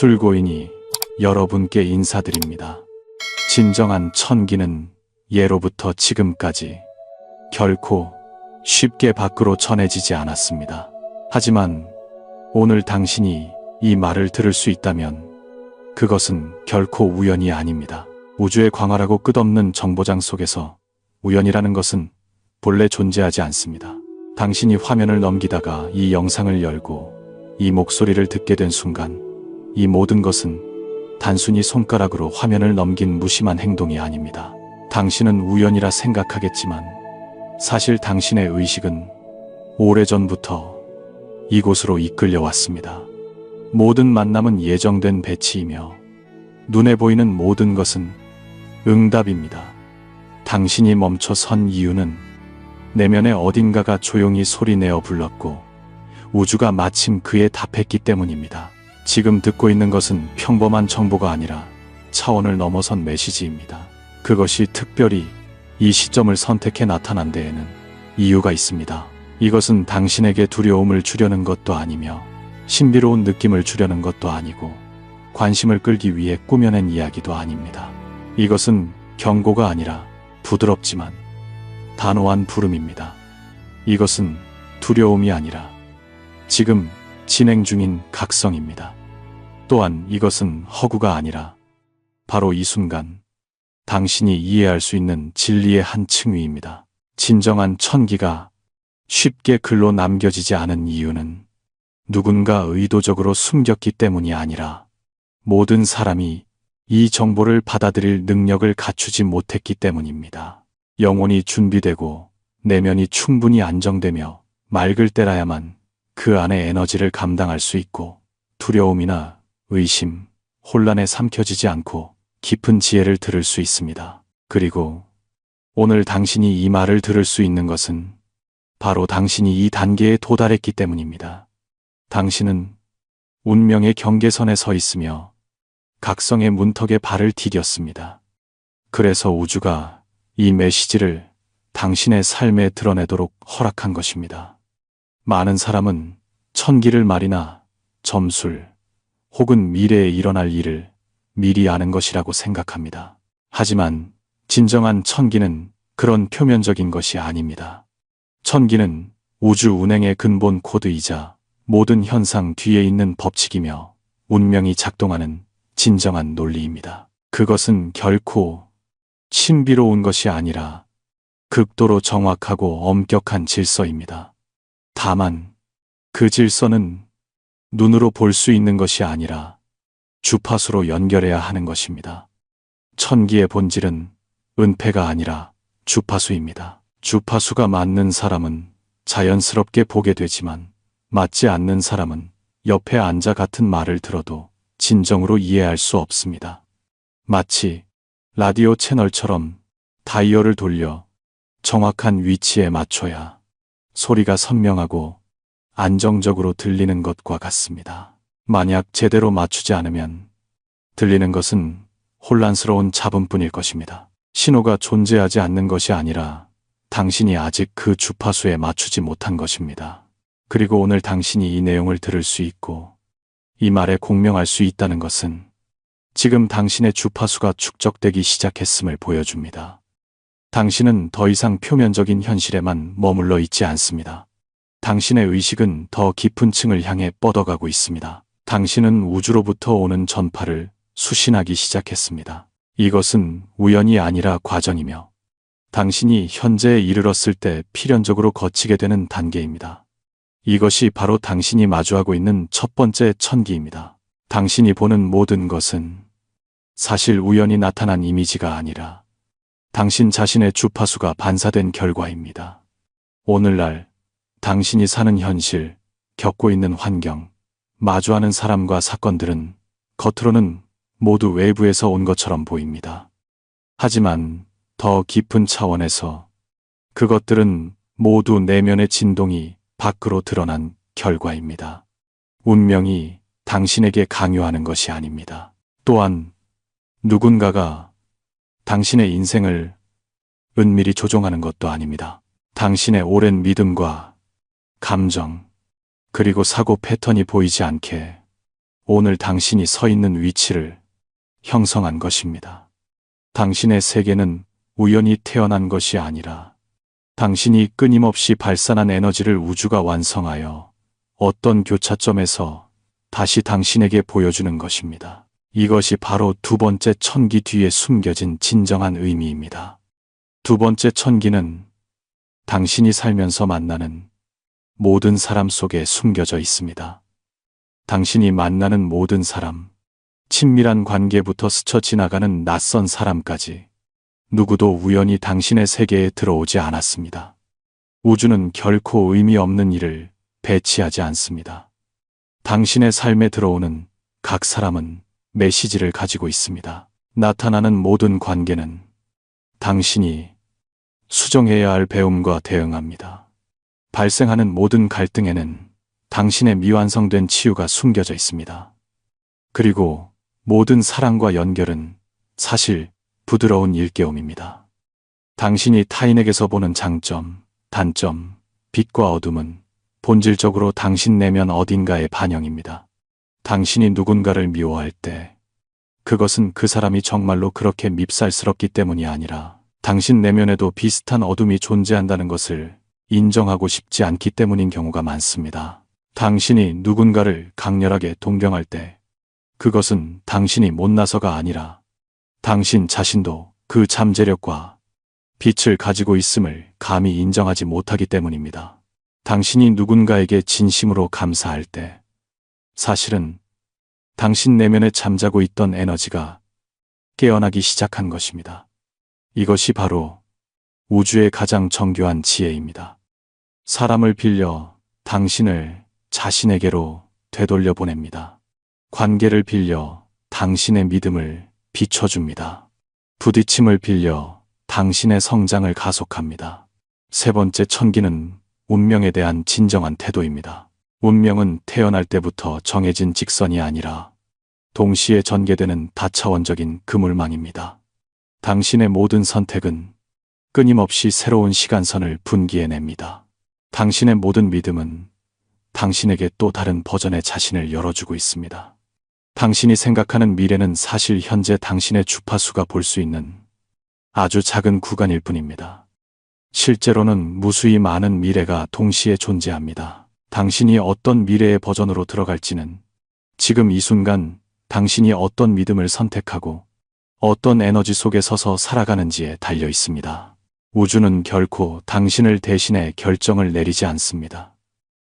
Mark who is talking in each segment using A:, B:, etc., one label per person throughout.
A: 술고인이 여러분께 인사드립니다. 진정한 천기는 예로부터 지금까지 결코 쉽게 밖으로 전해지지 않았습니다. 하지만 오늘 당신이 이 말을 들을 수 있다면 그것은 결코 우연이 아닙니다. 우주의 광활하고 끝없는 정보장 속에서 우연이라는 것은 본래 존재하지 않습니다. 당신이 화면을 넘기다가 이 영상을 열고 이 목소리를 듣게 된 순간 이 모든 것은 단순히 손가락으로 화면을 넘긴 무심한 행동이 아닙니다. 당신은 우연이라 생각하겠지만 사실 당신의 의식은 오래전부터 이곳으로 이끌려왔습니다. 모든 만남은 예정된 배치이며 눈에 보이는 모든 것은 응답입니다. 당신이 멈춰 선 이유는 내면의 어딘가가 조용히 소리내어 불렀고 우주가 마침 그에 답했기 때문입니다. 지금 듣고 있는 것은 평범한 정보가 아니라 차원을 넘어선 메시지입니다. 그것이 특별히 이 시점을 선택해 나타난 데에는 이유가 있습니다. 이것은 당신에게 두려움을 주려는 것도 아니며 신비로운 느낌을 주려는 것도 아니고 관심을 끌기 위해 꾸며낸 이야기도 아닙니다. 이것은 경고가 아니라 부드럽지만 단호한 부름입니다. 이것은 두려움이 아니라 지금 진행 중인 각성입니다. 또한 이것은 허구가 아니라 바로 이 순간 당신이 이해할 수 있는 진리의 한 층위입니다. 진정한 천기가 쉽게 글로 남겨지지 않은 이유는 누군가 의도적으로 숨겼기 때문이 아니라 모든 사람이 이 정보를 받아들일 능력을 갖추지 못했기 때문입니다. 영혼이 준비되고 내면이 충분히 안정되며 맑을 때라야만 그 안의 에너지를 감당할 수 있고 두려움이나 의심, 혼란에 삼켜지지 않고 깊은 지혜를 들을 수 있습니다. 그리고 오늘 당신이 이 말을 들을 수 있는 것은 바로 당신이 이 단계에 도달했기 때문입니다. 당신은 운명의 경계선에 서 있으며 각성의 문턱에 발을 디뎠습니다. 그래서 우주가 이 메시지를 당신의 삶에 드러내도록 허락한 것입니다. 많은 사람은 천기를 말이나 점술 혹은 미래에 일어날 일을 미리 아는 것이라고 생각합니다. 하지만 진정한 천기는 그런 표면적인 것이 아닙니다. 천기는 우주 운행의 근본 코드이자 모든 현상 뒤에 있는 법칙이며 운명이 작동하는 진정한 논리입니다. 그것은 결코 신비로운 것이 아니라 극도로 정확하고 엄격한 질서입니다. 다만 그 질서는 눈으로 볼 수 있는 것이 아니라 주파수로 연결해야 하는 것입니다. 천기의 본질은 은폐가 아니라 주파수입니다. 주파수가 맞는 사람은 자연스럽게 보게 되지만 맞지 않는 사람은 옆에 앉아 같은 말을 들어도 진정으로 이해할 수 없습니다. 마치 라디오 채널처럼 다이얼을 돌려 정확한 위치에 맞춰야 소리가 선명하고 안정적으로 들리는 것과 같습니다. 만약 제대로 맞추지 않으면 들리는 것은 혼란스러운 잡음뿐일 것입니다. 신호가 존재하지 않는 것이 아니라 당신이 아직 그 주파수에 맞추지 못한 것입니다. 그리고 오늘 당신이 이 내용을 들을 수 있고 이 말에 공명할 수 있다는 것은 지금 당신의 주파수가 축적되기 시작했음을 보여줍니다. 당신은 더 이상 표면적인 현실에만 머물러 있지 않습니다. 당신의 의식은 더 깊은 층을 향해 뻗어가고 있습니다. 당신은 우주로부터 오는 전파를 수신하기 시작했습니다. 이것은 우연이 아니라 과정이며 당신이 현재에 이르렀을 때 필연적으로 거치게 되는 단계입니다. 이것이 바로 당신이 마주하고 있는 첫 번째 천기입니다. 당신이 보는 모든 것은 사실 우연히 나타난 이미지가 아니라 당신 자신의 주파수가 반사된 결과입니다. 오늘날 당신이 사는 현실, 겪고 있는 환경, 마주하는 사람과 사건들은 겉으로는 모두 외부에서 온 것처럼 보입니다. 하지만 더 깊은 차원에서 그것들은 모두 내면의 진동이 밖으로 드러난 결과입니다. 운명이 당신에게 강요하는 것이 아닙니다. 또한 누군가가 당신의 인생을 은밀히 조종하는 것도 아닙니다. 당신의 오랜 믿음과 감정, 그리고 사고 패턴이 보이지 않게 오늘 당신이 서 있는 위치를 형성한 것입니다. 당신의 세계는 우연히 태어난 것이 아니라 당신이 끊임없이 발산한 에너지를 우주가 완성하여 어떤 교차점에서 다시 당신에게 보여주는 것입니다. 이것이 바로 두 번째 천기 뒤에 숨겨진 진정한 의미입니다. 두 번째 천기는 당신이 살면서 만나는 모든 사람 속에 숨겨져 있습니다. 당신이 만나는 모든 사람, 친밀한 관계부터 스쳐 지나가는 낯선 사람까지 누구도 우연히 당신의 세계에 들어오지 않았습니다. 우주는 결코 의미 없는 일을 배치하지 않습니다. 당신의 삶에 들어오는 각 사람은 메시지를 가지고 있습니다. 나타나는 모든 관계는 당신이 수정해야 할 배움과 대응합니다. 발생하는 모든 갈등에는 당신의 미완성된 치유가 숨겨져 있습니다. 그리고 모든 사랑과 연결은 사실 부드러운 일깨움입니다. 당신이 타인에게서 보는 장점, 단점, 빛과 어둠은 본질적으로 당신 내면 어딘가의 반영입니다. 당신이 누군가를 미워할 때 그것은 그 사람이 정말로 그렇게 밉살스럽기 때문이 아니라 당신 내면에도 비슷한 어둠이 존재한다는 것을 인정하고 싶지 않기 때문인 경우가 많습니다. 당신이 누군가를 강렬하게 동경할 때 그것은 당신이 못나서가 아니라 당신 자신도 그 잠재력과 빛을 가지고 있음을 감히 인정하지 못하기 때문입니다. 당신이 누군가에게 진심으로 감사할 때 사실은 당신 내면에 잠자고 있던 에너지가 깨어나기 시작한 것입니다. 이것이 바로 우주의 가장 정교한 지혜입니다. 사람을 빌려 당신을 자신에게로 되돌려 보냅니다. 관계를 빌려 당신의 믿음을 비춰줍니다. 부딪힘을 빌려 당신의 성장을 가속합니다. 세 번째 천기는 운명에 대한 진정한 태도입니다. 운명은 태어날 때부터 정해진 직선이 아니라 동시에 전개되는 다차원적인 그물망입니다. 당신의 모든 선택은 끊임없이 새로운 시간선을 분기해냅니다. 당신의 모든 믿음은 당신에게 또 다른 버전의 자신을 열어주고 있습니다. 당신이 생각하는 미래는 사실 현재 당신의 주파수가 볼 수 있는 아주 작은 구간일 뿐입니다. 실제로는 무수히 많은 미래가 동시에 존재합니다. 당신이 어떤 미래의 버전으로 들어갈지는 지금 이 순간 당신이 어떤 믿음을 선택하고 어떤 에너지 속에 서서 살아가는지에 달려 있습니다. 우주는 결코 당신을 대신해 결정을 내리지 않습니다.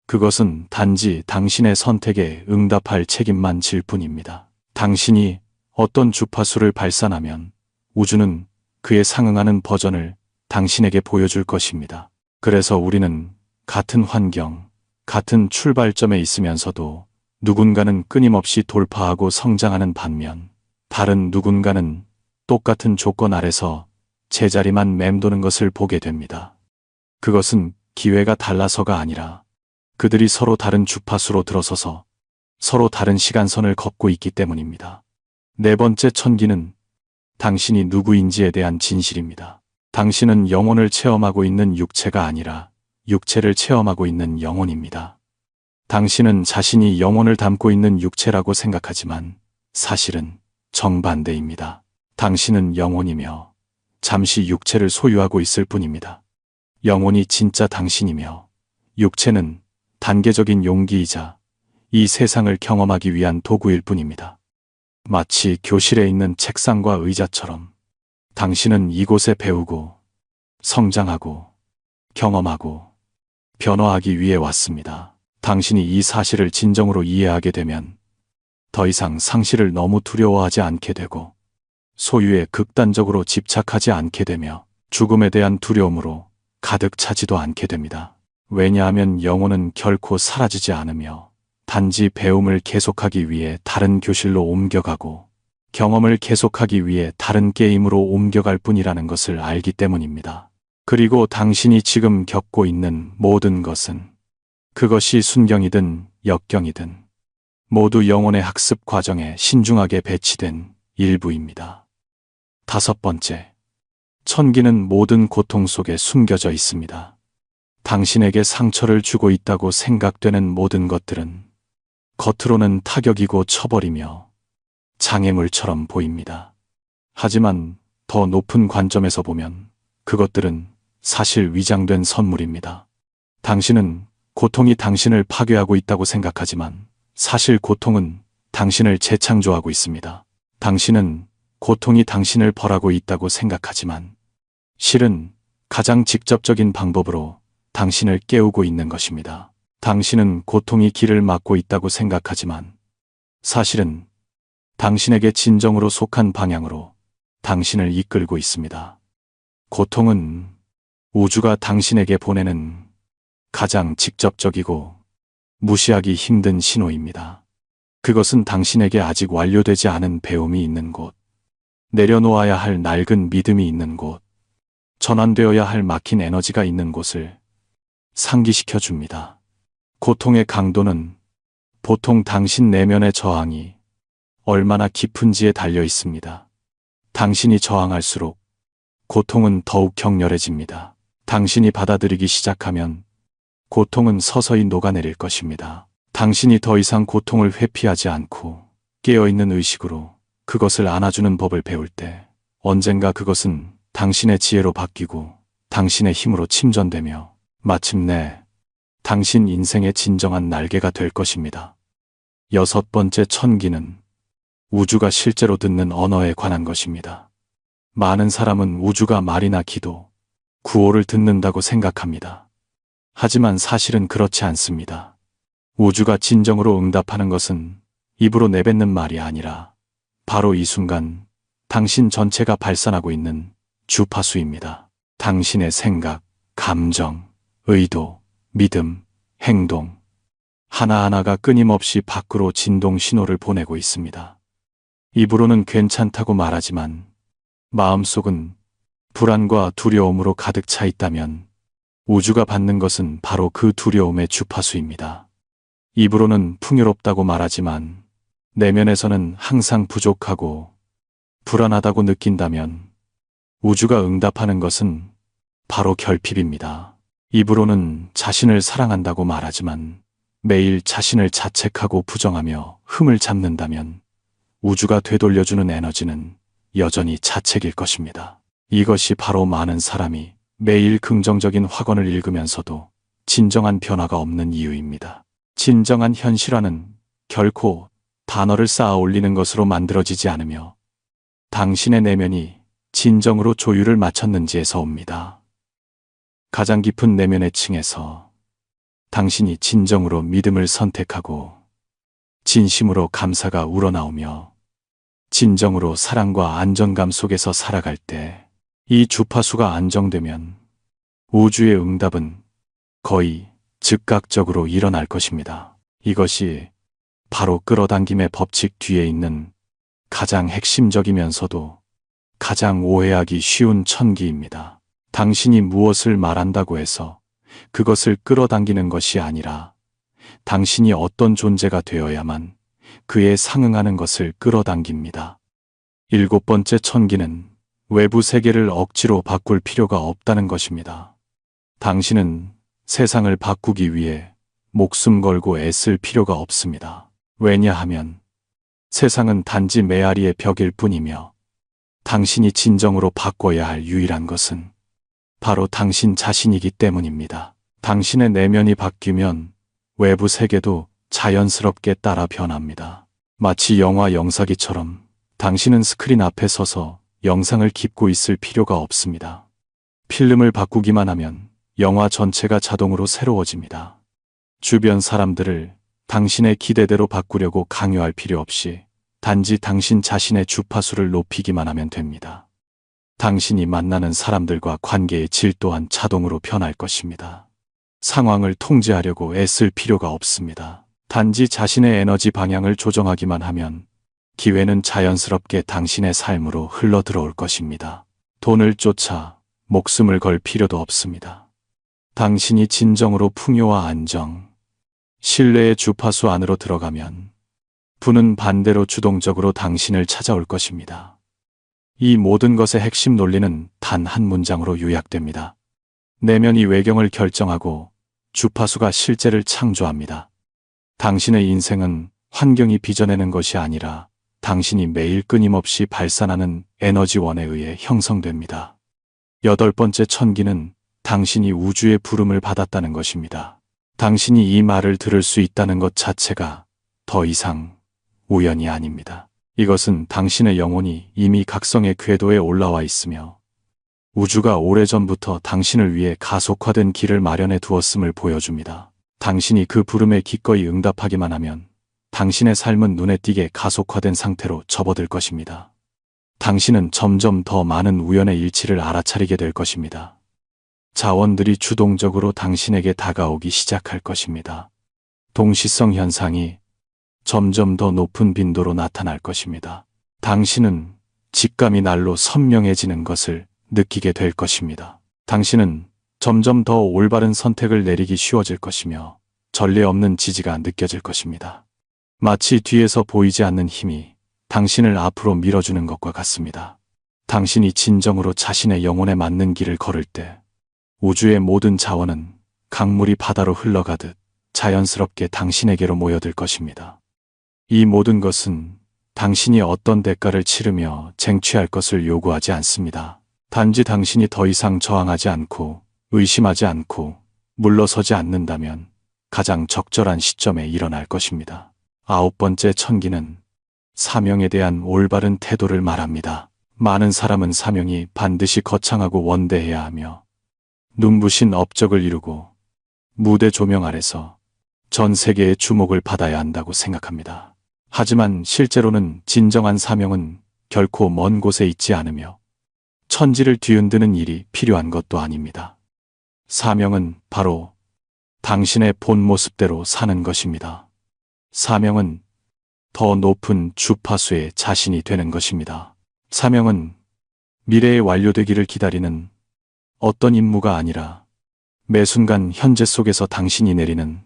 A: 그것은 단지 당신의 선택에 응답할 책임만 질 뿐입니다. 당신이 어떤 주파수를 발산하면 우주는 그에 상응하는 버전을 당신에게 보여줄 것입니다. 그래서 우리는 같은 환경, 같은 출발점에 있으면서도 누군가는 끊임없이 돌파하고 성장하는 반면 다른 누군가는 똑같은 조건 아래서 제자리만 맴도는 것을 보게 됩니다. 그것은 기회가 달라서가 아니라 그들이 서로 다른 주파수로 들어서서 서로 다른 시간선을 걷고 있기 때문입니다. 네 번째 천기는 당신이 누구인지에 대한 진실입니다. 당신은 영혼을 체험하고 있는 육체가 아니라 육체를 체험하고 있는 영혼입니다. 당신은 자신이 영혼을 담고 있는 육체라고 생각하지만 사실은 정반대입니다. 당신은 영혼이며 잠시 육체를 소유하고 있을 뿐입니다. 영혼이 진짜 당신이며 육체는 단계적인 용기이자 이 세상을 경험하기 위한 도구일 뿐입니다. 마치 교실에 있는 책상과 의자처럼 당신은 이곳에 배우고 성장하고 경험하고 변화하기 위해 왔습니다. 당신이 이 사실을 진정으로 이해하게 되면 더 이상 상실을 너무 두려워하지 않게 되고 소유에 극단적으로 집착하지 않게 되며 죽음에 대한 두려움으로 가득 차지도 않게 됩니다. 왜냐하면 영혼은 결코 사라지지 않으며 단지 배움을 계속하기 위해 다른 교실로 옮겨가고 경험을 계속하기 위해 다른 게임으로 옮겨갈 뿐이라는 것을 알기 때문입니다. 그리고 당신이 지금 겪고 있는 모든 것은 그것이 순경이든 역경이든 모두 영혼의 학습 과정에 신중하게 배치된 일부입니다. 다섯 번째, 천기는 모든 고통 속에 숨겨져 있습니다. 당신에게 상처를 주고 있다고 생각되는 모든 것들은 겉으로는 타격이고 처벌이며 장애물처럼 보입니다. 하지만 더 높은 관점에서 보면 그것들은 사실 위장된 선물입니다. 당신은 고통이 당신을 파괴하고 있다고 생각하지만 사실 고통은 당신을 재창조하고 있습니다. 당신은 고통이 당신을 벌하고 있다고 생각하지만 실은 가장 직접적인 방법으로 당신을 깨우고 있는 것입니다. 당신은 고통이 길을 막고 있다고 생각하지만 사실은 당신에게 진정으로 속한 방향으로 당신을 이끌고 있습니다. 고통은 우주가 당신에게 보내는 가장 직접적이고 무시하기 힘든 신호입니다. 그것은 당신에게 아직 완료되지 않은 배움이 있는 곳, 내려놓아야 할 낡은 믿음이 있는 곳, 전환되어야 할 막힌 에너지가 있는 곳을 상기시켜 줍니다. 고통의 강도는 보통 당신 내면의 저항이 얼마나 깊은지에 달려 있습니다. 당신이 저항할수록 고통은 더욱 격렬해집니다. 당신이 받아들이기 시작하면 고통은 서서히 녹아내릴 것입니다. 당신이 더 이상 고통을 회피하지 않고 깨어있는 의식으로 그것을 안아주는 법을 배울 때 언젠가 그것은 당신의 지혜로 바뀌고 당신의 힘으로 침전되며 마침내 당신 인생의 진정한 날개가 될 것입니다. 6번째 천기는 우주가 실제로 듣는 언어에 관한 것입니다. 많은 사람은 우주가 말이나 기도, 구호를 듣는다고 생각합니다. 하지만 사실은 그렇지 않습니다. 우주가 진정으로 응답하는 것은 입으로 내뱉는 말이 아니라 바로 이 순간 당신 전체가 발산하고 있는 주파수입니다. 당신의 생각, 감정, 의도, 믿음, 행동 하나하나가 끊임없이 밖으로 진동 신호를 보내고 있습니다. 입으로는 괜찮다고 말하지만 마음속은 불안과 두려움으로 가득 차 있다면 우주가 받는 것은 바로 그 두려움의 주파수입니다. 입으로는 풍요롭다고 말하지만 내면에서는 항상 부족하고 불안하다고 느낀다면 우주가 응답하는 것은 바로 결핍입니다. 입으로는 자신을 사랑한다고 말하지만 매일 자신을 자책하고 부정하며 흠을 잡는다면 우주가 되돌려주는 에너지는 여전히 자책일 것입니다. 이것이 바로 많은 사람이 매일 긍정적인 확언을 읽으면서도 진정한 변화가 없는 이유입니다. 진정한 현실화는 결코 단어를 쌓아 올리는 것으로 만들어지지 않으며 당신의 내면이 진정으로 조율을 맞췄는지에서 옵니다. 가장 깊은 내면의 층에서 당신이 진정으로 믿음을 선택하고 진심으로 감사가 우러나오며 진정으로 사랑과 안정감 속에서 살아갈 때 이 주파수가 안정되면 우주의 응답은 거의 즉각적으로 일어날 것입니다. 이것이 바로 끌어당김의 법칙 뒤에 있는 가장 핵심적이면서도 가장 오해하기 쉬운 천기입니다. 당신이 무엇을 말한다고 해서 그것을 끌어당기는 것이 아니라 당신이 어떤 존재가 되어야만 그에 상응하는 것을 끌어당깁니다. 7번째 천기는 외부 세계를 억지로 바꿀 필요가 없다는 것입니다. 당신은 세상을 바꾸기 위해 목숨 걸고 애쓸 필요가 없습니다. 왜냐하면 세상은 단지 메아리의 벽일 뿐이며 당신이 진정으로 바꿔야 할 유일한 것은 바로 당신 자신이기 때문입니다. 당신의 내면이 바뀌면 외부 세계도 자연스럽게 따라 변합니다. 마치 영화 영사기처럼 당신은 스크린 앞에 서서 영상을 깁고 있을 필요가 없습니다. 필름을 바꾸기만 하면 영화 전체가 자동으로 새로워집니다. 주변 사람들을 당신의 기대대로 바꾸려고 강요할 필요 없이 단지 당신 자신의 주파수를 높이기만 하면 됩니다. 당신이 만나는 사람들과 관계의 질 또한 자동으로 변할 것입니다. 상황을 통제하려고 애쓸 필요가 없습니다. 단지 자신의 에너지 방향을 조정하기만 하면 기회는 자연스럽게 당신의 삶으로 흘러들어올 것입니다. 돈을 쫓아 목숨을 걸 필요도 없습니다. 당신이 진정으로 풍요와 안정, 신뢰의 주파수 안으로 들어가면 부는 반대로 주동적으로 당신을 찾아올 것입니다. 이 모든 것의 핵심 논리는 단 한 문장으로 요약됩니다. 내면이 외경을 결정하고 주파수가 실제를 창조합니다. 당신의 인생은 환경이 빚어내는 것이 아니라 당신이 매일 끊임없이 발산하는 에너지원에 의해 형성됩니다. 8번째 천기는 당신이 우주의 부름을 받았다는 것입니다. 당신이 이 말을 들을 수 있다는 것 자체가 더 이상 우연이 아닙니다. 이것은 당신의 영혼이 이미 각성의 궤도에 올라와 있으며 우주가 오래전부터 당신을 위해 가속화된 길을 마련해 두었음을 보여줍니다. 당신이 그 부름에 기꺼이 응답하기만 하면 당신의 삶은 눈에 띄게 가속화된 상태로 접어들 것입니다. 당신은 점점 더 많은 우연의 일치를 알아차리게 될 것입니다. 자원들이 주동적으로 당신에게 다가오기 시작할 것입니다. 동시성 현상이 점점 더 높은 빈도로 나타날 것입니다. 당신은 직감이 날로 선명해지는 것을 느끼게 될 것입니다. 당신은 점점 더 올바른 선택을 내리기 쉬워질 것이며 전례 없는 지지가 느껴질 것입니다. 마치 뒤에서 보이지 않는 힘이 당신을 앞으로 밀어주는 것과 같습니다. 당신이 진정으로 자신의 영혼에 맞는 길을 걸을 때 우주의 모든 자원은 강물이 바다로 흘러가듯 자연스럽게 당신에게로 모여들 것입니다. 이 모든 것은 당신이 어떤 대가를 치르며 쟁취할 것을 요구하지 않습니다. 단지 당신이 더 이상 저항하지 않고 의심하지 않고 물러서지 않는다면 가장 적절한 시점에 일어날 것입니다. 9번째 천기는 사명에 대한 올바른 태도를 말합니다. 많은 사람은 사명이 반드시 거창하고 원대해야 하며 눈부신 업적을 이루고 무대 조명 아래서 전 세계의 주목을 받아야 한다고 생각합니다. 하지만 실제로는 진정한 사명은 결코 먼 곳에 있지 않으며 천지를 뒤흔드는 일이 필요한 것도 아닙니다. 사명은 바로 당신의 본 모습대로 사는 것입니다. 사명은 더 높은 주파수의 자신이 되는 것입니다. 사명은 미래에 완료되기를 기다리는 어떤 임무가 아니라 매 순간 현재 속에서 당신이 내리는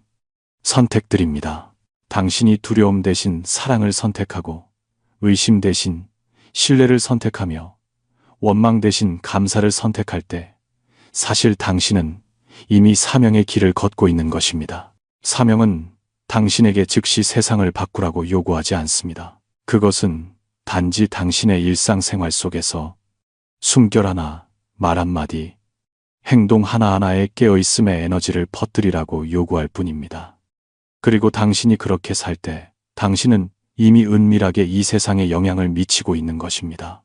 A: 선택들입니다. 당신이 두려움 대신 사랑을 선택하고 의심 대신 신뢰를 선택하며 원망 대신 감사를 선택할 때 사실 당신은 이미 사명의 길을 걷고 있는 것입니다. 사명은 당신에게 즉시 세상을 바꾸라고 요구하지 않습니다. 그것은 단지 당신의 일상생활 속에서 숨결 하나, 말 한마디, 행동 하나하나에 깨어있음의 에너지를 퍼뜨리라고 요구할 뿐입니다. 그리고 당신이 그렇게 살 때 당신은 이미 은밀하게 이 세상에 영향을 미치고 있는 것입니다.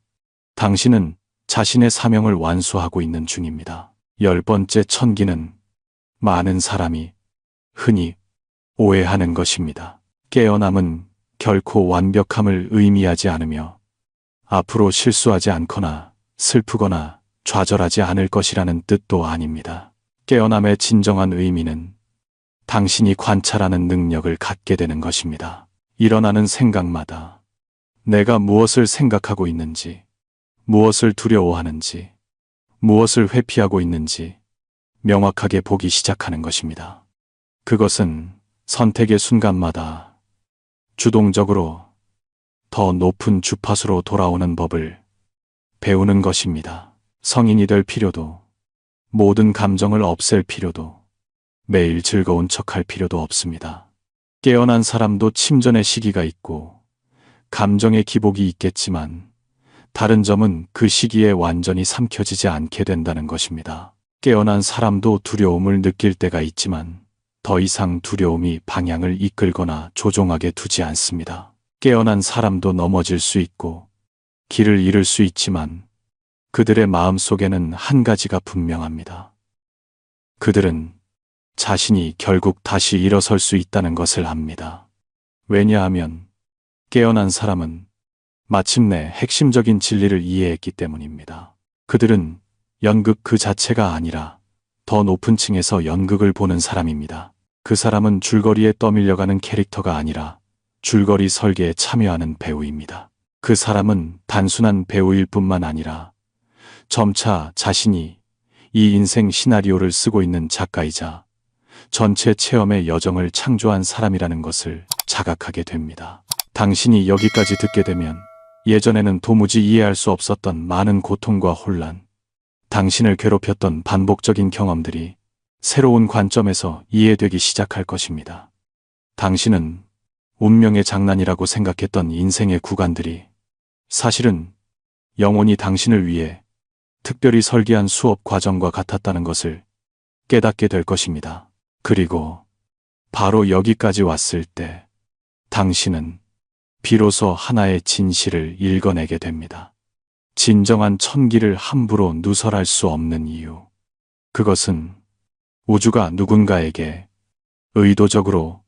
A: 당신은 자신의 사명을 완수하고 있는 중입니다. 10번째 천기는 많은 사람이 흔히 오해하는 것입니다. 깨어남은 결코 완벽함을 의미하지 않으며 앞으로 실수하지 않거나 슬프거나 좌절하지 않을 것이라는 뜻도 아닙니다. 깨어남의 진정한 의미는 당신이 관찰하는 능력을 갖게 되는 것입니다. 일어나는 생각마다 내가 무엇을 생각하고 있는지, 무엇을 두려워하는지, 무엇을 회피하고 있는지 명확하게 보기 시작하는 것입니다. 그것은 선택의 순간마다 주동적으로 더 높은 주파수로 돌아오는 법을 배우는 것입니다. 성인이 될 필요도, 모든 감정을 없앨 필요도, 매일 즐거운 척할 필요도 없습니다. 깨어난 사람도 침전의 시기가 있고 감정의 기복이 있겠지만 다른 점은 그 시기에 완전히 삼켜지지 않게 된다는 것입니다. 깨어난 사람도 두려움을 느낄 때가 있지만 더 이상 두려움이 방향을 이끌거나 조종하게 두지 않습니다. 깨어난 사람도 넘어질 수 있고 길을 잃을 수 있지만 그들의 마음속에는 한 가지가 분명합니다. 그들은 자신이 결국 다시 일어설 수 있다는 것을 압니다. 왜냐하면 깨어난 사람은 마침내 핵심적인 진리를 이해했기 때문입니다. 그들은 연극 그 자체가 아니라 더 높은 층에서 연극을 보는 사람입니다. 그 사람은 줄거리에 떠밀려가는 캐릭터가 아니라 줄거리 설계에 참여하는 배우입니다. 그 사람은 단순한 배우일 뿐만 아니라 점차 자신이 이 인생 시나리오를 쓰고 있는 작가이자 전체 체험의 여정을 창조한 사람이라는 것을 자각하게 됩니다. 당신이 여기까지 듣게 되면 예전에는 도무지 이해할 수 없었던 많은 고통과 혼란, 당신을 괴롭혔던 반복적인 경험들이 새로운 관점에서 이해되기 시작할 것입니다. 당신은 운명의 장난이라고 생각했던 인생의 구간들이 사실은 영원히 당신을 위해 특별히 설계한 수업 과정과 같았다는 것을 깨닫게 될 것입니다. 그리고 바로 여기까지 왔을 때 당신은 비로소 하나의 진실을 읽어내게 됩니다. 진정한 천기를 함부로 누설할 수 없는 이유. 그것은 우주가 누군가에게 의도적으로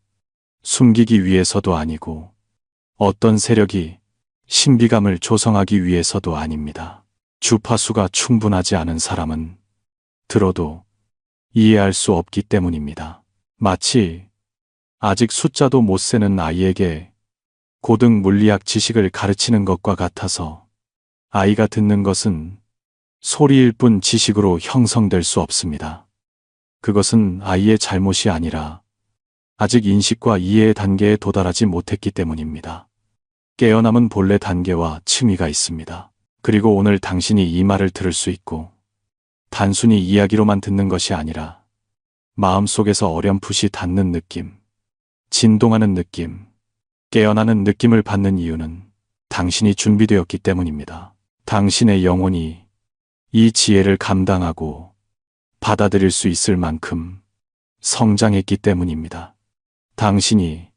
A: 숨기기 위해서도 아니고 어떤 세력이 신비감을 조성하기 위해서도 아닙니다. 주파수가 충분하지 않은 사람은 들어도 이해할 수 없기 때문입니다. 마치 아직 숫자도 못 세는 아이에게 고등 물리학 지식을 가르치는 것과 같아서 아이가 듣는 것은 소리일 뿐 지식으로 형성될 수 없습니다. 그것은 아이의 잘못이 아니라 아직 인식과 이해의 단계에 도달하지 못했기 때문입니다. 깨어남은 본래 단계와 층위가 있습니다. 그리고 오늘 당신이 이 말을 들을 수 있고 단순히 이야기로만 듣는 것이 아니라 마음속에서 어렴풋이 닿는 느낌, 진동하는 느낌, 깨어나는 느낌을 받는 이유는 당신이 준비되었기 때문입니다. 당신의 영혼이 이 지혜를 감당하고 받아들일 수 있을 만큼 성장했기 때문입니다. 당신이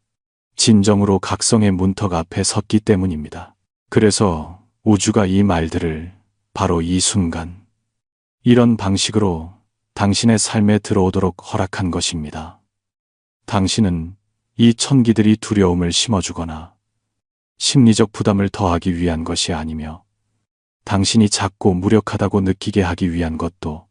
A: 진정으로 각성의 문턱 앞에 섰기 때문입니다. 그래서 우주가 이 말들을 바로 이 순간, 이런 방식으로 당신의 삶에 들어오도록 허락한 것입니다. 당신은 이 천기들이 두려움을 심어주거나 심리적 부담을 더하기 위한 것이 아니며 당신이 작고 무력하다고 느끼게 하기 위한 것도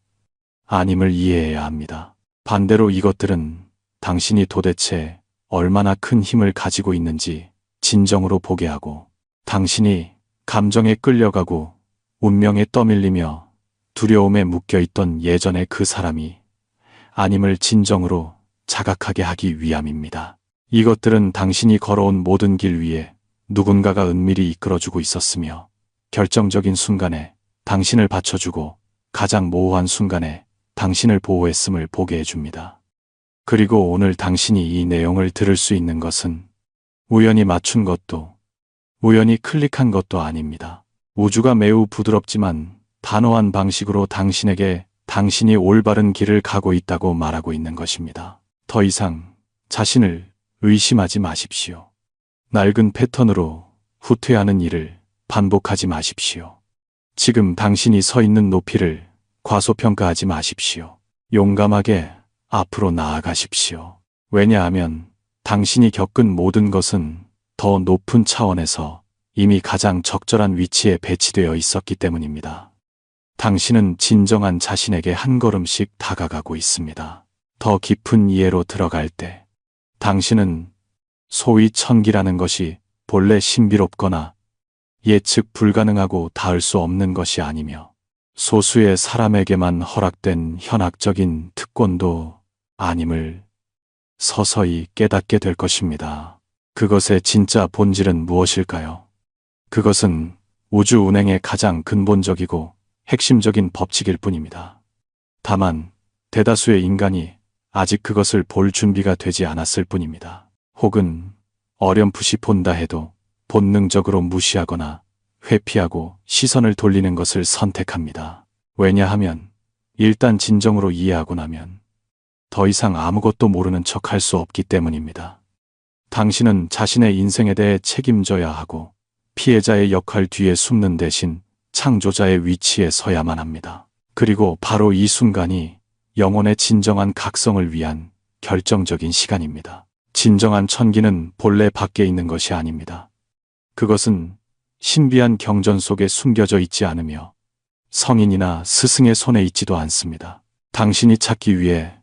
A: 아님을 이해해야 합니다. 반대로 이것들은 당신이 도대체 얼마나 큰 힘을 가지고 있는지 진정으로 보게 하고 당신이 감정에 끌려가고 운명에 떠밀리며 두려움에 묶여있던 예전의 그 사람이 아님을 진정으로 자각하게 하기 위함입니다. 이것들은 당신이 걸어온 모든 길 위에 누군가가 은밀히 이끌어주고 있었으며 결정적인 순간에 당신을 받쳐주고 가장 모호한 순간에 당신을 보호했음을 보게 해줍니다. 그리고 오늘 당신이 이 내용을 들을 수 있는 것은 우연히 맞춘 것도 우연히 클릭한 것도 아닙니다. 우주가 매우 부드럽지만 단호한 방식으로 당신에게 당신이 올바른 길을 가고 있다고 말하고 있는 것입니다. 더 이상 자신을 의심하지 마십시오. 낡은 패턴으로 후퇴하는 일을 반복하지 마십시오. 지금 당신이 서 있는 높이를 과소평가하지 마십시오. 용감하게 앞으로 나아가십시오. 왜냐하면 당신이 겪은 모든 것은 더 높은 차원에서 이미 가장 적절한 위치에 배치되어 있었기 때문입니다. 당신은 진정한 자신에게 한 걸음씩 다가가고 있습니다. 더 깊은 이해로 들어갈 때 당신은 소위 천기라는 것이 본래 신비롭거나 예측 불가능하고 닿을 수 없는 것이 아니며 소수의 사람에게만 허락된 현학적인 특권도 아님을 서서히 깨닫게 될 것입니다. 그것의 진짜 본질은 무엇일까요? 그것은 우주 운행의 가장 근본적이고 핵심적인 법칙일 뿐입니다. 다만 대다수의 인간이 아직 그것을 볼 준비가 되지 않았을 뿐입니다. 혹은 어렴풋이 본다 해도 본능적으로 무시하거나 회피하고 시선을 돌리는 것을 선택합니다. 왜냐하면 일단 진정으로 이해하고 나면 더 이상 아무것도 모르는 척 할 수 없기 때문입니다. 당신은 자신의 인생에 대해 책임져야 하고 피해자의 역할 뒤에 숨는 대신 창조자의 위치에 서야만 합니다. 그리고 바로 이 순간이 영혼의 진정한 각성을 위한 결정적인 시간입니다. 진정한 천기는 본래 밖에 있는 것이 아닙니다. 그것은 신비한 경전 속에 숨겨져 있지 않으며 성인이나 스승의 손에 있지도 않습니다. 당신이 찾기 위해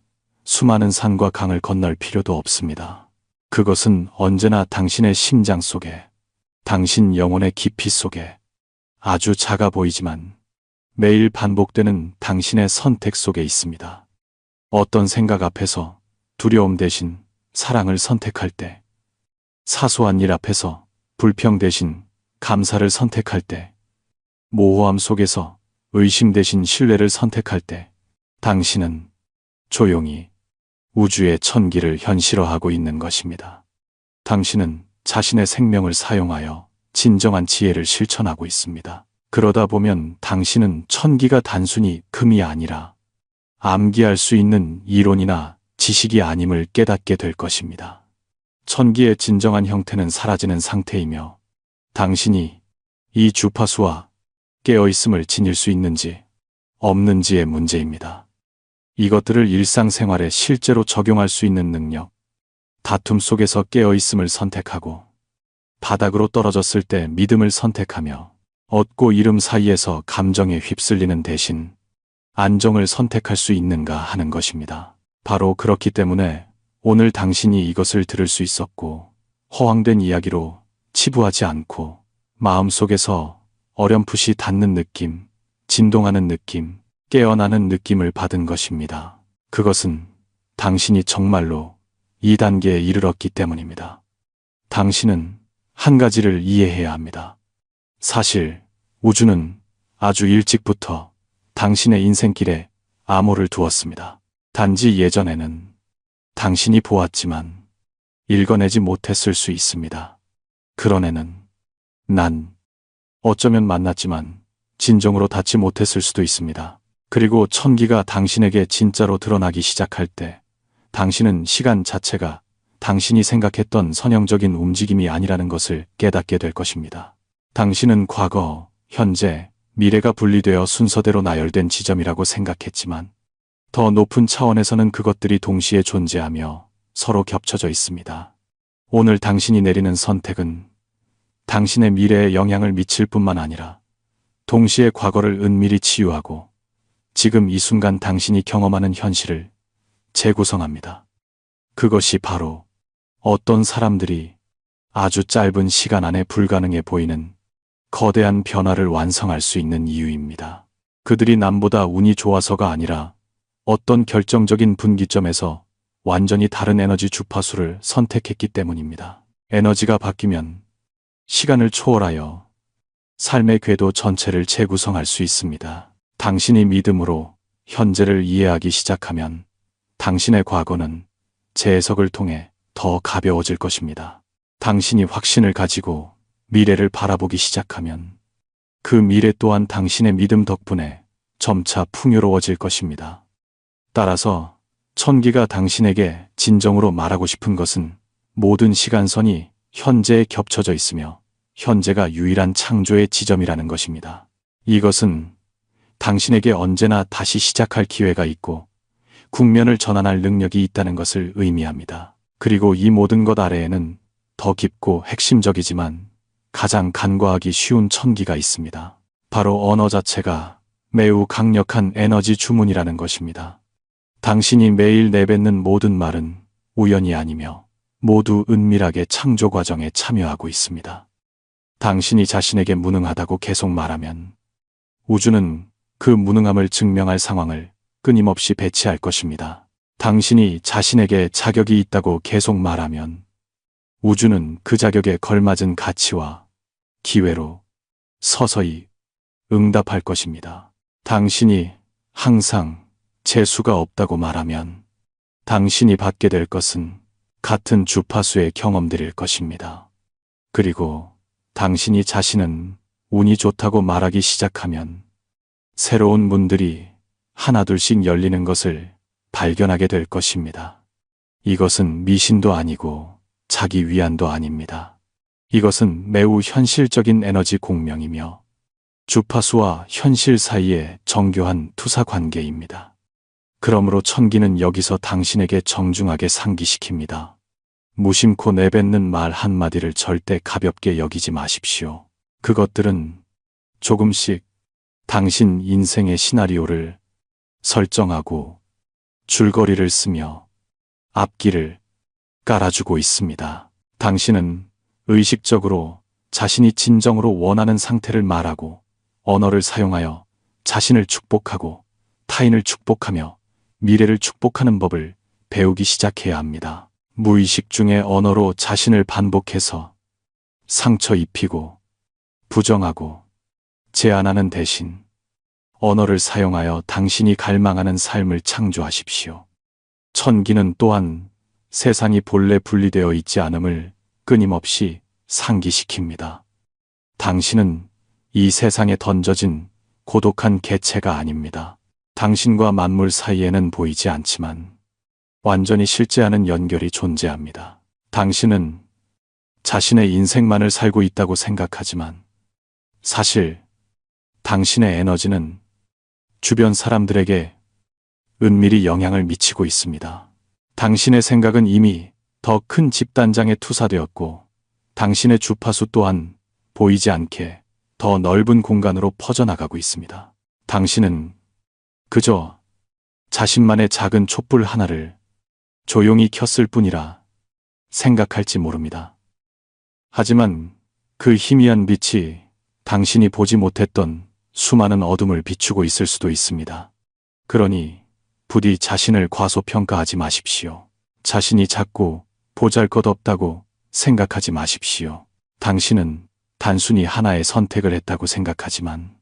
A: 수많은 산과 강을 건널 필요도 없습니다. 그것은 언제나 당신의 심장 속에, 당신 영혼의 깊이 속에 아주 작아 보이지만 매일 반복되는 당신의 선택 속에 있습니다. 어떤 생각 앞에서 두려움 대신 사랑을 선택할 때, 사소한 일 앞에서 불평 대신 감사를 선택할 때, 모호함 속에서 의심 대신 신뢰를 선택할 때, 당신은 조용히 우주의 천기를 현실화하고 있는 것입니다. 당신은 자신의 생명을 사용하여 진정한 지혜를 실천하고 있습니다. 그러다 보면 당신은 천기가 단순히 금이 아니라 암기할 수 있는 이론이나 지식이 아님을 깨닫게 될 것입니다. 천기의 진정한 형태는 사라지는 상태이며 당신이 이 주파수와 깨어있음을 지닐 수 있는지 없는지의 문제입니다. 이것들을 일상생활에 실제로 적용할 수 있는 능력, 다툼 속에서 깨어있음을 선택하고 바닥으로 떨어졌을 때 믿음을 선택하며 얻고 잃음 사이에서 감정에 휩쓸리는 대신 안정을 선택할 수 있는가 하는 것입니다. 바로 그렇기 때문에 오늘 당신이 이것을 들을 수 있었고 허황된 이야기로 치부하지 않고 마음속에서 어렴풋이 닿는 느낌, 진동하는 느낌, 깨어나는 느낌을 받은 것입니다. 그것은 당신이 정말로 이 단계에 이르렀기 때문입니다. 당신은 한 가지를 이해해야 합니다. 사실 우주는 아주 일찍부터 당신의 인생길에 암호를 두었습니다. 단지 예전에는 당신이 보았지만 읽어내지 못했을 수 있습니다. 그런 애는 난 어쩌면 만났지만 진정으로 닿지 못했을 수도 있습니다. 그리고 천기가 당신에게 진짜로 드러나기 시작할 때 당신은 시간 자체가 당신이 생각했던 선형적인 움직임이 아니라는 것을 깨닫게 될 것입니다. 당신은 과거, 현재, 미래가 분리되어 순서대로 나열된 지점이라고 생각했지만 더 높은 차원에서는 그것들이 동시에 존재하며 서로 겹쳐져 있습니다. 오늘 당신이 내리는 선택은 당신의 미래에 영향을 미칠 뿐만 아니라 동시에 과거를 은밀히 치유하고 지금 이 순간 당신이 경험하는 현실을 재구성합니다. 그것이 바로 어떤 사람들이 아주 짧은 시간 안에 불가능해 보이는 거대한 변화를 완성할 수 있는 이유입니다. 그들이 남보다 운이 좋아서가 아니라 어떤 결정적인 분기점에서 완전히 다른 에너지 주파수를 선택했기 때문입니다. 에너지가 바뀌면 시간을 초월하여 삶의 궤도 전체를 재구성할 수 있습니다. 당신이 믿음으로 현재를 이해하기 시작하면 당신의 과거는 재해석을 통해 더 가벼워질 것입니다. 당신이 확신을 가지고 미래를 바라보기 시작하면 그 미래 또한 당신의 믿음 덕분에 점차 풍요로워질 것입니다. 따라서 천기가 당신에게 진정으로 말하고 싶은 것은 모든 시간선이 현재에 겹쳐져 있으며 현재가 유일한 창조의 지점이라는 것입니다. 이것은 당신에게 언제나 다시 시작할 기회가 있고 국면을 전환할 능력이 있다는 것을 의미합니다. 그리고 이 모든 것 아래에는 더 깊고 핵심적이지만 가장 간과하기 쉬운 천기가 있습니다. 바로 언어 자체가 매우 강력한 에너지 주문이라는 것입니다. 당신이 매일 내뱉는 모든 말은 우연이 아니며 모두 은밀하게 창조 과정에 참여하고 있습니다. 당신이 자신에게 무능하다고 계속 말하면 우주는 그 무능함을 증명할 상황을 끊임없이 배치할 것입니다. 당신이 자신에게 자격이 있다고 계속 말하면 우주는 그 자격에 걸맞은 가치와 기회로 서서히 응답할 것입니다. 당신이 항상 재수가 없다고 말하면 당신이 받게 될 것은 같은 주파수의 경험들일 것입니다. 그리고 당신이 자신은 운이 좋다고 말하기 시작하면 새로운 문들이 하나둘씩 열리는 것을 발견하게 될 것입니다. 이것은 미신도 아니고 자기 위안도 아닙니다. 이것은 매우 현실적인 에너지 공명이며 주파수와 현실 사이의 정교한 투사 관계입니다. 그러므로 천기는 여기서 당신에게 정중하게 상기시킵니다. 무심코 내뱉는 말 한마디를 절대 가볍게 여기지 마십시오. 그것들은 조금씩 당신 인생의 시나리오를 설정하고 줄거리를 쓰며 앞길을 깔아주고 있습니다. 당신은 의식적으로 자신이 진정으로 원하는 상태를 말하고 언어를 사용하여 자신을 축복하고 타인을 축복하며 미래를 축복하는 법을 배우기 시작해야 합니다. 무의식 중에 언어로 자신을 반복해서 상처 입히고 부정하고 제안하는 대신 언어를 사용하여 당신이 갈망하는 삶을 창조하십시오. 천기는 또한 세상이 본래 분리되어 있지 않음을 끊임없이 상기시킵니다. 당신은 이 세상에 던져진 고독한 개체가 아닙니다. 당신과 만물 사이에는 보이지 않지만 완전히 실제하는 연결이 존재합니다. 당신은 자신의 인생만을 살고 있다고 생각하지만 사실 당신의 에너지는 주변 사람들에게 은밀히 영향을 미치고 있습니다. 당신의 생각은 이미 더 큰 집단장에 투사되었고 당신의 주파수 또한 보이지 않게 더 넓은 공간으로 퍼져나가고 있습니다. 당신은 그저 자신만의 작은 촛불 하나를 조용히 켰을 뿐이라 생각할지 모릅니다. 하지만 그 희미한 빛이 당신이 보지 못했던 수많은 어둠을 비추고 있을 수도 있습니다. 그러니 부디 자신을 과소평가하지 마십시오. 자신이 작고 보잘것없다고 생각하지 마십시오. 당신은 단순히 하나의 선택을 했다고 생각하지만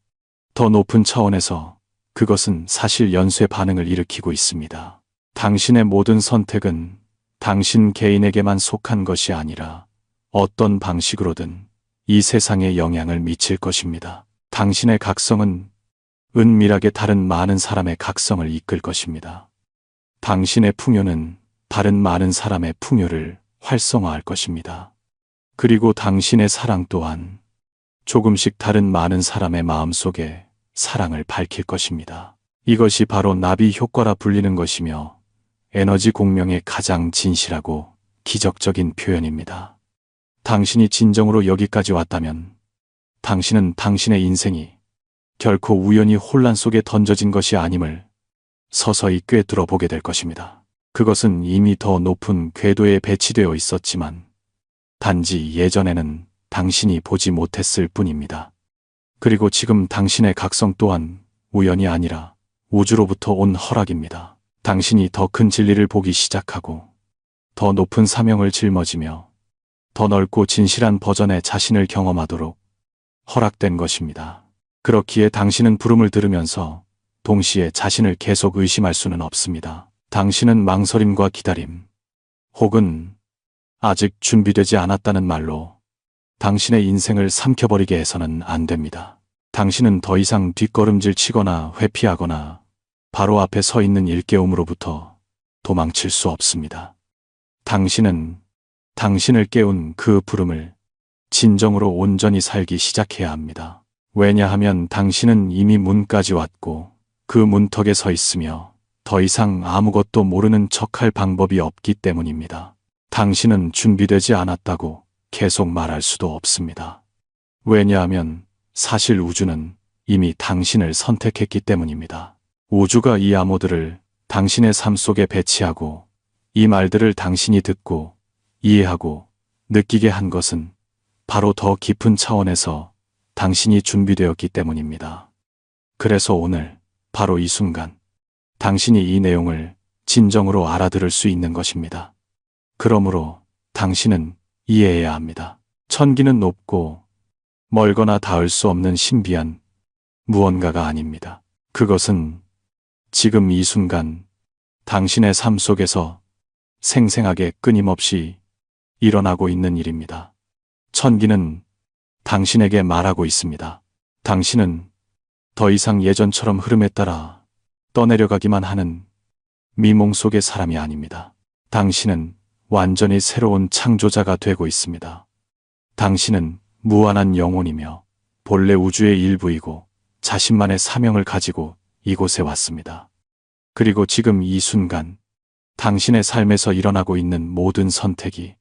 A: 더 높은 차원에서 그것은 사실 연쇄 반응을 일으키고 있습니다. 당신의 모든 선택은 당신 개인에게만 속한 것이 아니라 어떤 방식으로든 이 세상에 영향을 미칠 것입니다. 당신의 각성은 은밀하게 다른 많은 사람의 각성을 이끌 것입니다. 당신의 풍요는 다른 많은 사람의 풍요를 활성화할 것입니다. 그리고 당신의 사랑 또한 조금씩 다른 많은 사람의 마음속에 사랑을 밝힐 것입니다. 이것이 바로 나비 효과라 불리는 것이며 에너지 공명의 가장 진실하고 기적적인 표현입니다. 당신이 진정으로 여기까지 왔다면 당신은 당신의 인생이 결코 우연히 혼란 속에 던져진 것이 아님을 서서히 꿰뚫어 보게 될 것입니다. 그것은 이미 더 높은 궤도에 배치되어 있었지만 단지 예전에는 당신이 보지 못했을 뿐입니다. 그리고 지금 당신의 각성 또한 우연이 아니라 우주로부터 온 허락입니다. 당신이 더 큰 진리를 보기 시작하고 더 높은 사명을 짊어지며 더 넓고 진실한 버전의 자신을 경험하도록 허락된 것입니다. 그렇기에 당신은 부름을 들으면서 동시에 자신을 계속 의심할 수는 없습니다. 당신은 망설임과 기다림, 혹은 아직 준비되지 않았다는 말로 당신의 인생을 삼켜버리게 해서는 안 됩니다. 당신은 더 이상 뒷걸음질 치거나 회피하거나 바로 앞에 서 있는 일깨움으로부터 도망칠 수 없습니다. 당신은 당신을 깨운 그 부름을 진정으로 온전히 살기 시작해야 합니다. 왜냐하면 당신은 이미 문까지 왔고 그 문턱에 서 있으며 더 이상 아무것도 모르는 척할 방법이 없기 때문입니다. 당신은 준비되지 않았다고 계속 말할 수도 없습니다. 왜냐하면 사실 우주는 이미 당신을 선택했기 때문입니다. 우주가 이 암호들을 당신의 삶 속에 배치하고 이 말들을 당신이 듣고 이해하고 느끼게 한 것은 바로 더 깊은 차원에서 당신이 준비되었기 때문입니다. 그래서 오늘 바로 이 순간 당신이 이 내용을 진정으로 알아들을 수 있는 것입니다. 그러므로 당신은 이해해야 합니다. 천기는 높고 멀거나 닿을 수 없는 신비한 무언가가 아닙니다. 그것은 지금 이 순간 당신의 삶 속에서 생생하게 끊임없이 일어나고 있는 일입니다. 천기는 당신에게 말하고 있습니다. 당신은 더 이상 예전처럼 흐름에 따라 떠내려가기만 하는 미몽 속의 사람이 아닙니다. 당신은 완전히 새로운 창조자가 되고 있습니다. 당신은 무한한 영혼이며 본래 우주의 일부이고 자신만의 사명을 가지고 이곳에 왔습니다. 그리고 지금 이 순간 당신의 삶에서 일어나고 있는 모든 선택이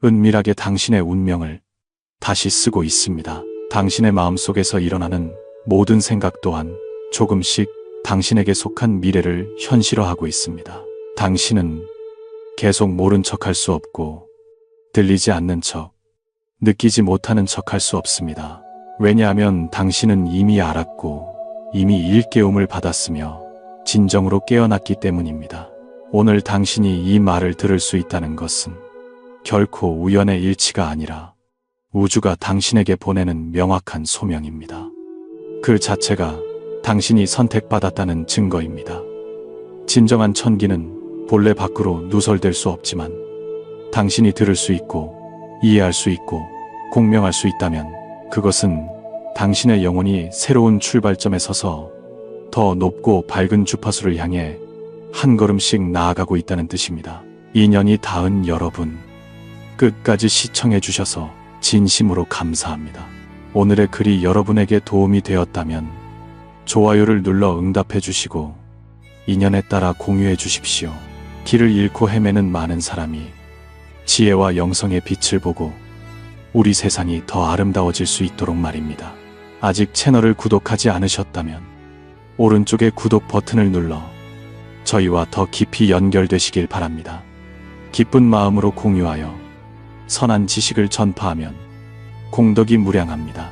A: 은밀하게 당신의 운명을 다시 쓰고 있습니다. 당신의 마음속에서 일어나는 모든 생각 또한 조금씩 당신에게 속한 미래를 현실화하고 있습니다. 당신은 계속 모른 척할 수 없고 들리지 않는 척, 느끼지 못하는 척할 수 없습니다. 왜냐하면 당신은 이미 알았고 이미 일깨움을 받았으며 진정으로 깨어났기 때문입니다. 오늘 당신이 이 말을 들을 수 있다는 것은 결코 우연의 일치가 아니라 우주가 당신에게 보내는 명확한 소명입니다. 그 자체가 당신이 선택받았다는 증거입니다. 진정한 천기는 본래 밖으로 누설될 수 없지만 당신이 들을 수 있고 이해할 수 있고 공명할 수 있다면 그것은 당신의 영혼이 새로운 출발점에 서서 더 높고 밝은 주파수를 향해 한 걸음씩 나아가고 있다는 뜻입니다. 인연이 닿은 여러분, 끝까지 시청해 주셔서 진심으로 감사합니다. 오늘의 글이 여러분에게 도움이 되었다면 좋아요를 눌러 응답해 주시고 인연에 따라 공유해 주십시오. 길을 잃고 헤매는 많은 사람이 지혜와 영성의 빛을 보고 우리 세상이 더 아름다워질 수 있도록 말입니다. 아직 채널을 구독하지 않으셨다면 오른쪽에 구독 버튼을 눌러 저희와 더 깊이 연결되시길 바랍니다. 기쁜 마음으로 공유하여 선한 지식을 전파하면 공덕이 무량합니다.